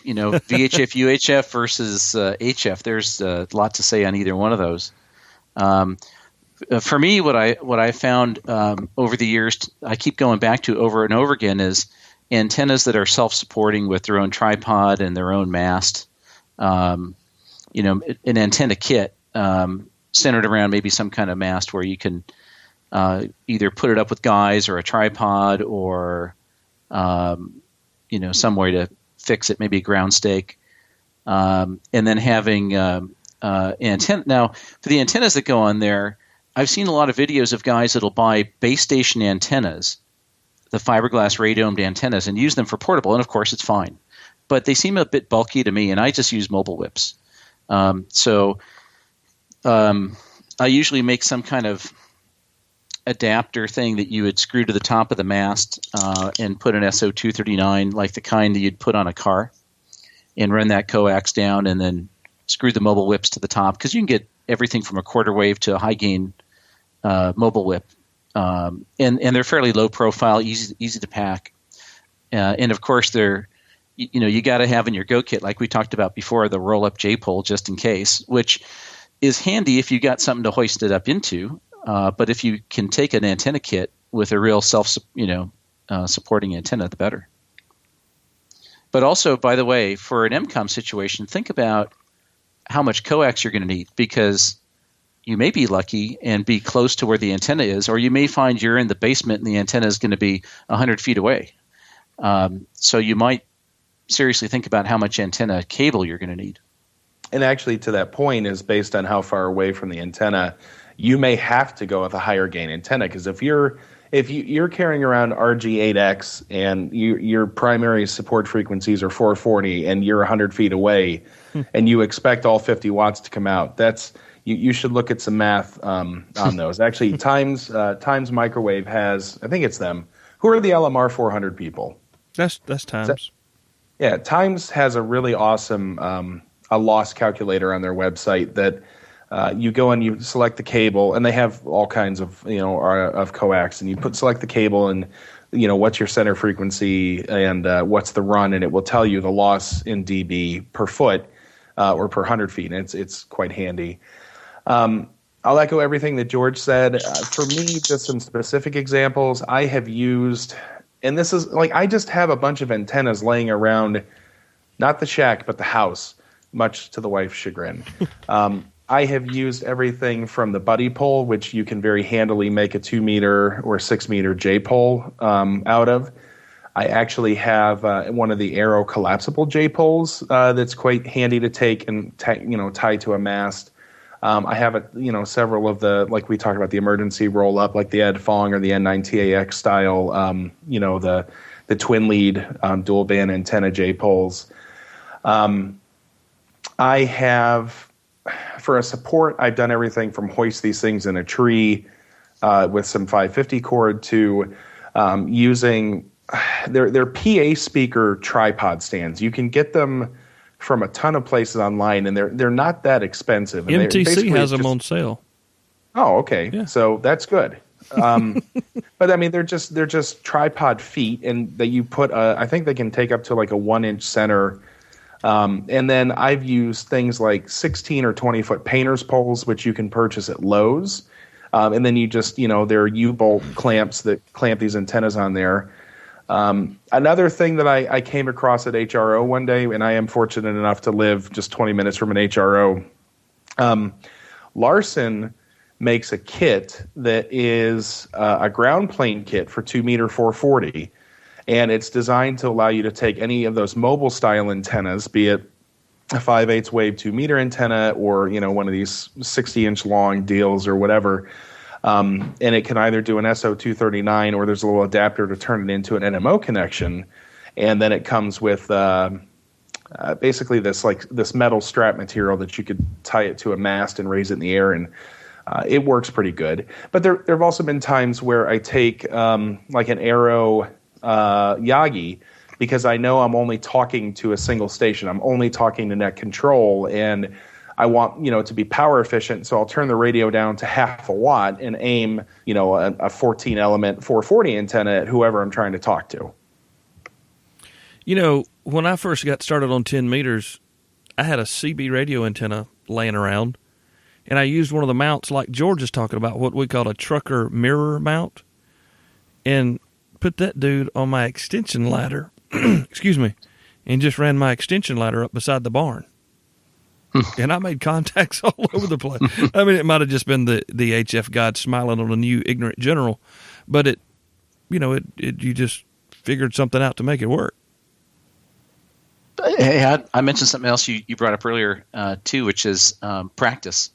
VHF, UHF versus HF. There's a lot to say on either one of those. For me, what I found over the years, I keep going back to over and over again is antennas that are self-supporting with their own tripod and their own mast. An antenna kit centered around maybe some kind of mast where you can either put it up with guys or a tripod or some way to fix it, maybe a ground stake, and then having antenna. Now, for the antennas that go on there, I've seen a lot of videos of guys that'll buy base station antennas, the fiberglass radomed antennas, and use them for portable, and of course it's fine. But they seem a bit bulky to me, and I just use mobile whips. So I usually make some kind of adapter thing that you would screw to the top of the mast and put an SO239, like the kind that you'd put on a car, and run that coax down and then screw the mobile whips to the top, because you can get everything from a quarter wave to a high gain mobile whip. And they're fairly low profile, easy to pack. And of course you got to have in your go kit, like we talked about before, the roll up J pole just in case, which is handy if you got something to hoist it up into. But if you can take an antenna kit with a real supporting antenna, the better. But also, by the way, for an EMCOMM situation, think about how much coax you're going to need, because you may be lucky and be close to where the antenna is, or you may find you're in the basement and the antenna is going to be 100 feet away. So you might seriously think about how much antenna cable you're going to need. And actually, to that point, is based on how far away from the antenna you may have to go with a higher gain antenna. Because if you're carrying around RG8X and your primary support frequencies are 440 and you're 100 feet away and you expect all 50 watts to come out, you should look at some math on those. Actually, Times Microwave has, I think it's them. Who are the LMR 400 people? That's Times. Yeah, Times has a really awesome a loss calculator on their website that you go and you select the cable, and they have all kinds of of coax, and you select the cable and what's your center frequency and what's the run, and it will tell you the loss in dB per foot or per 100 feet, and it's quite handy. I'll echo everything that George said. For me, just some specific examples I have used, and this is I just have a bunch of antennas laying around, not the shack but the house, much to the wife's chagrin. I have used everything from the buddy pole, which you can very handily make a 2 meter or 6 meter J pole out of. I actually have one of the Arrow collapsible J poles that's quite handy to take and tie to a mast. I have several of the, like we talked about, the emergency roll up, like the Ed Fong or the N9TAX style, the twin lead dual band antenna J poles. I have, for a support, I've done everything from hoist these things in a tree with some 550 cord to using their PA speaker tripod stands. You can get them from a ton of places online, and they're not that expensive. And MTC has them on sale. Oh, okay. Yeah. So that's good. But I mean, they're just tripod feet, and that you put I think they can take up to like a 1-inch center. And then I've used things like 16 or 20 foot painter's poles, which you can purchase at Lowe's. And then you just, there are U-bolt clamps that clamp these antennas on there. Another thing that I came across at HRO one day, and I am fortunate enough to live just 20 minutes from an HRO. Larson makes a kit that is a ground plane kit for 2 meter 440. And it's designed to allow you to take any of those mobile style antennas, be it a 5/8 wave 2 meter antenna or one of these 60-inch long deals or whatever, and it can either do an SO239 or there's a little adapter to turn it into an NMO connection, and then it comes with basically this metal strap material that you could tie it to a mast and raise it in the air, and it works pretty good. But there have also been times where I take like an Arrow Yagi, because I know I'm only talking to a single station. I'm only talking to net control, and I want to be power efficient. So I'll turn the radio down to half a watt and aim a 14 element 440 antenna at whoever I'm trying to talk to. When I first got started on 10 meters, I had a CB radio antenna laying around, and I used one of the mounts like George is talking about, what we call a trucker mirror mount, and put that dude on my extension ladder, excuse me, and just ran my extension ladder up beside the barn. And I made contacts all over the place. I mean, it might have just been the HF God smiling on a new ignorant general, but you just figured something out to make it work. Hey, I mentioned something else you brought up earlier too, which is practice.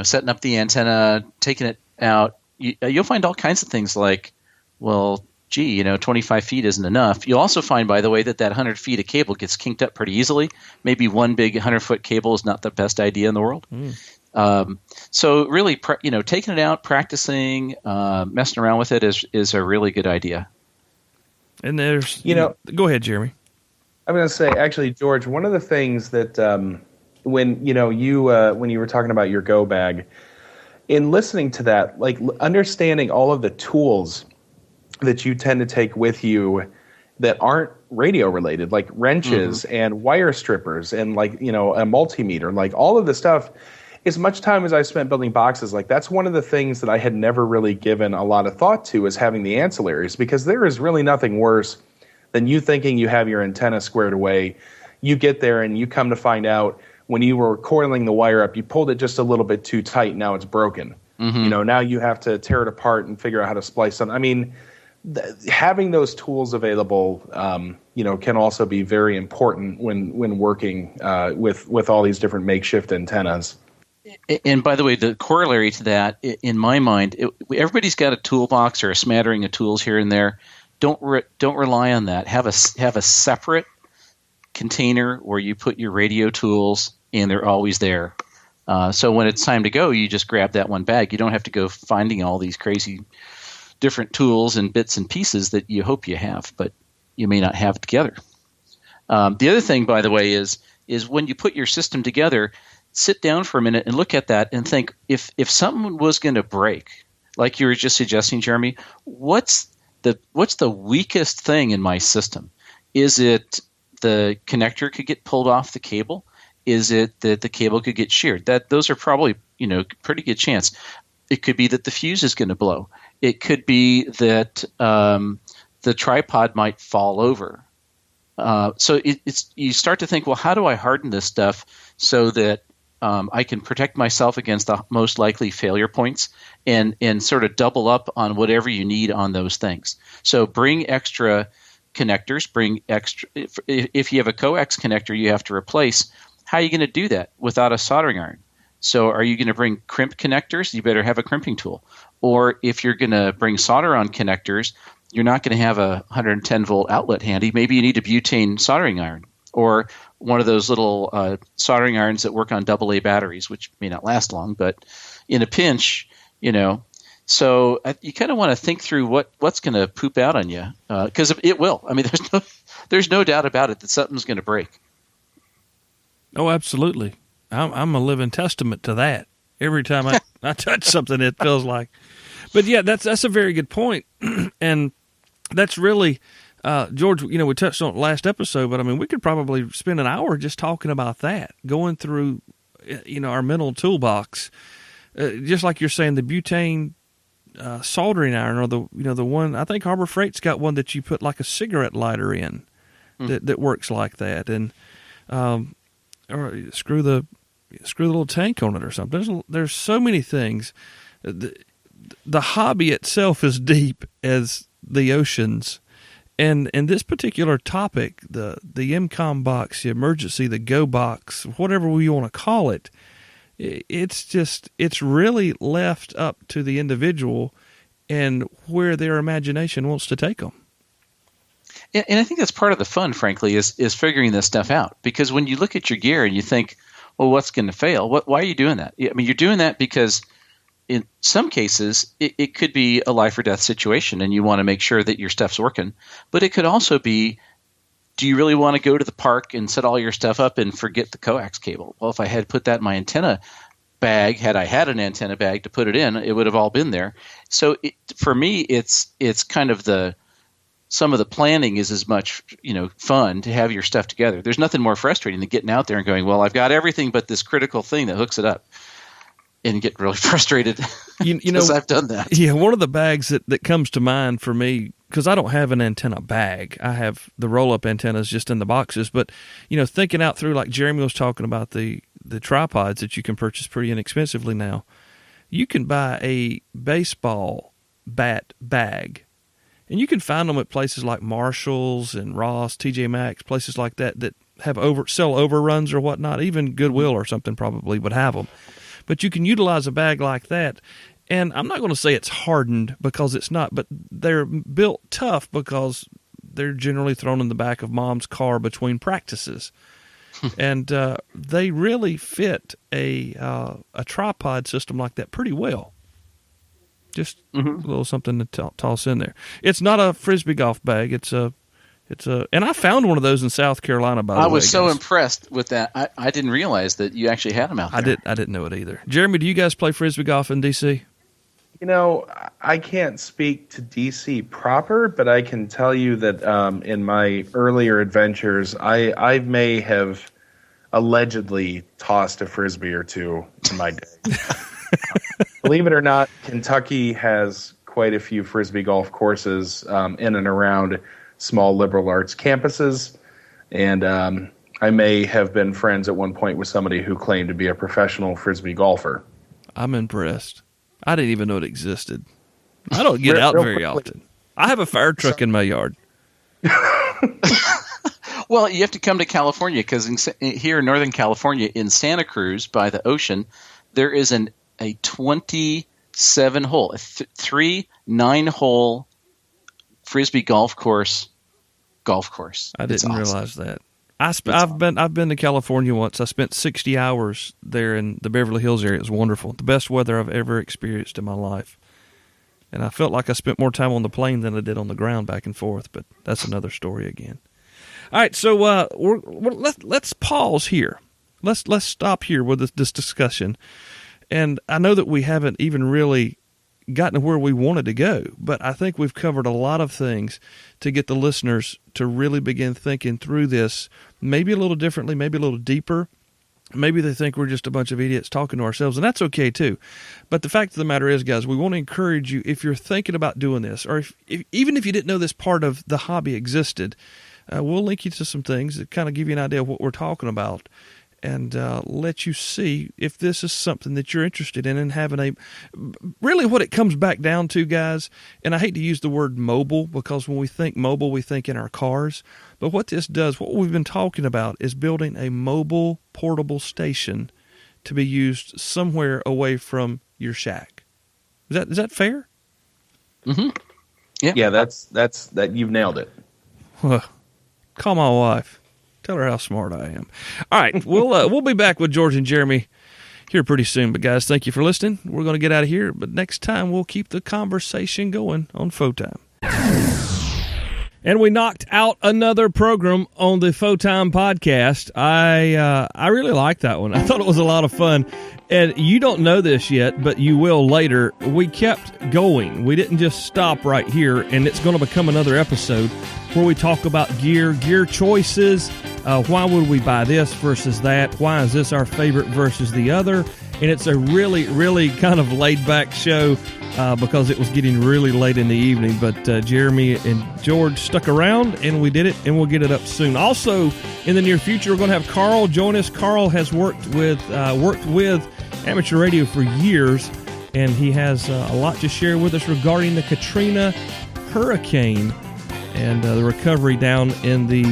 setting up the antenna, taking it out, you'll find all kinds of things like, well, gee, 25 feet isn't enough. You'll also find, by the way, that 100 feet of cable gets kinked up pretty easily. Maybe one big 100-foot cable is not the best idea in the world. So really, taking it out, practicing, messing around with it is a really good idea. And there's, go ahead, Jeremy. I'm going to say, actually, George, one of the things that when you were talking about your Go bag, in listening to that, like understanding all of the tools that you tend to take with you that aren't radio related, like wrenches and wire strippers and like, a multimeter, like all of the stuff. As much time as I spent building boxes, like that's one of the things that I had never really given a lot of thought to, is having the ancillaries, because there is really nothing worse than you thinking you have your antenna squared away. You get there and you come to find out when you were coiling the wire up, you pulled it just a little bit too tight. Now it's broken. Now you have to tear it apart and figure out how to splice something. I mean, having those tools available, can also be very important when working with all these different makeshift antennas. And by the way, the corollary to that, in my mind, everybody's got a toolbox or a smattering of tools here and there. Don't rely on that. Have a separate container where you put your radio tools, and they're always there. So when it's time to go, you just grab that one bag. You don't have to go finding all these crazy different tools and bits and pieces that you hope you have, but you may not have together. The other thing, by the way, is when you put your system together, sit down for a minute and look at that and think, if something was going to break, like you were just suggesting, Jeremy, what's the weakest thing in my system? Is it the connector could get pulled off the cable? Is it that the cable could get sheared? Those are probably, pretty good chance. It could be that the fuse is going to blow. It could be that the tripod might fall over. So you start to think, well, how do I harden this stuff so that I can protect myself against the most likely failure points, and sort of double up on whatever you need on those things. So bring extra connectors, if you have a coax connector you have to replace, how are you going to do that without a soldering iron? So are you going to bring crimp connectors? You better have a crimping tool. Or if you're going to bring solder on connectors, you're not going to have a 110 volt outlet handy. Maybe you need a butane soldering iron, or one of those little soldering irons that work on AA batteries, which may not last long, but in a pinch, So you kind of want to think through what's going to poop out on you, because it will. I mean, there's no doubt about it that something's going to break. Oh, absolutely. I'm a living testament to that. Every time I touch something, it feels like. But yeah, that's a very good point, and that's really. George, we touched on it last episode, but I mean, we could probably spend an hour just talking about that, going through, our mental toolbox. Just like you're saying, the butane soldering iron, or the one, I think Harbor Freight's got one that you put like a cigarette lighter in that works like that, and or screw the little tank on it or something. There's so many things. The hobby itself is deep as the oceans. And this particular topic, the EMCOMM box, the emergency, the Go box, whatever we want to call it, it's really left up to the individual and where their imagination wants to take them. And I think that's part of the fun, frankly, is figuring this stuff out. Because when you look at your gear and you think, well, what's going to fail? Why are you doing that? I mean, you're doing that because in some cases, it could be a life or death situation, and you want to make sure that your stuff's working. But it could also be, do you really want to go to the park and set all your stuff up and forget the coax cable? Well, if I had put that in my antenna bag, had I had an antenna bag to put it in, it would have all been there. So for me, it's kind of some of the planning is as much fun to have your stuff together. There's nothing more frustrating than getting out there and going, well, I've got everything but this critical thing that hooks it up. And get really frustrated because I've done that. Yeah, one of the bags that comes to mind for me, because I don't have an antenna bag. I have the roll-up antennas just in the boxes. But, thinking out through, like Jeremy was talking about, the tripods that you can purchase pretty inexpensively now, you can buy a baseball bat bag. And you can find them at places like Marshall's and Ross, TJ Maxx, places like that have sell overruns or whatnot. Even Goodwill or something probably would have them. But you can utilize a bag like that. And I'm not going to say it's hardened because it's not, but they're built tough because they're generally thrown in the back of mom's car between practices. And they really fit a tripod system like that pretty well. Just a little something to toss in there. It's not a Frisbee golf bag. It's a, and I found one of those in South Carolina, by the way. I was so impressed with that. I didn't realize that you actually had them out there. I didn't know it either. Jeremy, do you guys play Frisbee golf in D.C.? You know, I can't speak to D.C. proper, but I can tell you that in my earlier adventures, I may have allegedly tossed a Frisbee or two in my day. Believe it or not, Kentucky has quite a few Frisbee golf courses in and around small liberal arts campuses, and I may have been friends at one point with somebody who claimed to be a professional Frisbee golfer. I'm impressed. I didn't even know it existed. I don't get out very often. I have a fire truck in my yard. Well, you have to come to California because here in Northern California, in Santa Cruz by the ocean, there is a 27-hole, 3 9-hole Frisbee golf course. I didn't realize that. I've been to California once. I spent 60 hours there in the Beverly Hills area. It was wonderful. The best weather I've ever experienced in my life. And I felt like I spent more time on the plane than I did on the ground back and forth, but that's another story again. All right, so let's pause here. Let's stop here with this discussion. And I know that we haven't even really gotten to where we wanted to go, but I think we've covered a lot of things to get the listeners to really begin thinking through this, maybe a little differently, maybe a little deeper. Maybe they think we're just a bunch of idiots talking to ourselves, and that's okay too. But the fact of the matter is, guys, we want to encourage you, if you're thinking about doing this, or even if you didn't know this part of the hobby existed, we'll link you to some things that kind of give you an idea of what we're talking about, and let you see if this is something that you're interested in and having really what it comes back down to, guys, and I hate to use the word mobile because when we think mobile, we think in our cars, but what this does, what we've been talking about is building a mobile portable station to be used somewhere away from your shack. Is that fair? Mm-hmm. Yeah. Yeah, that's you've nailed it. Call my wife. Tell her how smart I am. All right, we'll be back with George and Jeremy here pretty soon. But guys, thank you for listening. We're going to get out of here, but next time we'll keep the conversation going on Photime. And we knocked out another program on the Photime podcast. I really liked that one. I thought it was a lot of fun. And you don't know this yet, but you will later. We kept going. We didn't just stop right here, and it's going to become another episode where we talk about gear choices. Why would we buy this versus that? Why is this our favorite versus the other? And it's a really, really kind of laid-back show because it was getting really late in the evening. But Jeremy and George stuck around, and we did it, and we'll get it up soon. Also, in the near future, we're going to have Carl join us. Carl has worked with amateur radio for years, and he has a lot to share with us regarding the Katrina hurricane and the recovery down in the,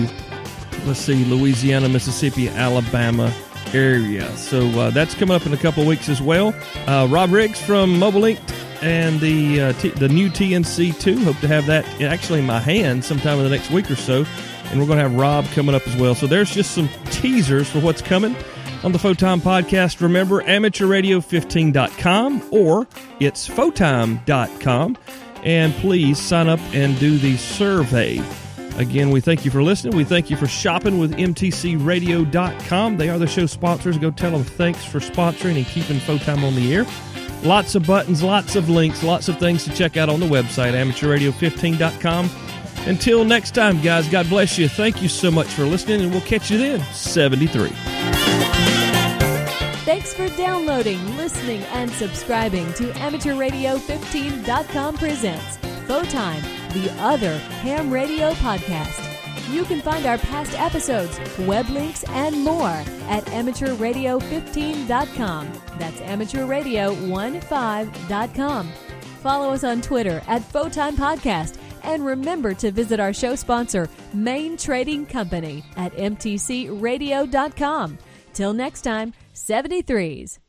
Louisiana, Mississippi, Alabama area. So that's coming up in a couple of weeks as well. Rob Riggs from Mobile Inc. and the new TNC2. Hope to have that actually in my hand sometime in the next week or so. And we're going to have Rob coming up as well. So there's just some teasers for what's coming on the Photime podcast. Remember, amateurradio15.com or it's photime.com. And please sign up and do the survey. Again, we thank you for listening. We thank you for shopping with mtcradio.com. They are the show sponsors. Go tell them thanks for sponsoring and keeping Photime on the air. Lots of buttons, lots of links, lots of things to check out on the website, amateurradio15.com. Until next time, guys, God bless you. Thank you so much for listening, and we'll catch you then, 73. Thanks for downloading, listening, and subscribing to AmateurRadio15.com presents Photime, the other ham radio podcast. You can find our past episodes, web links, and more at AmateurRadio15.com. That's AmateurRadio15.com. Follow us on Twitter at Photime Podcast. And remember to visit our show sponsor, Main Trading Company, at mtcradio.com. Till next time, 73s.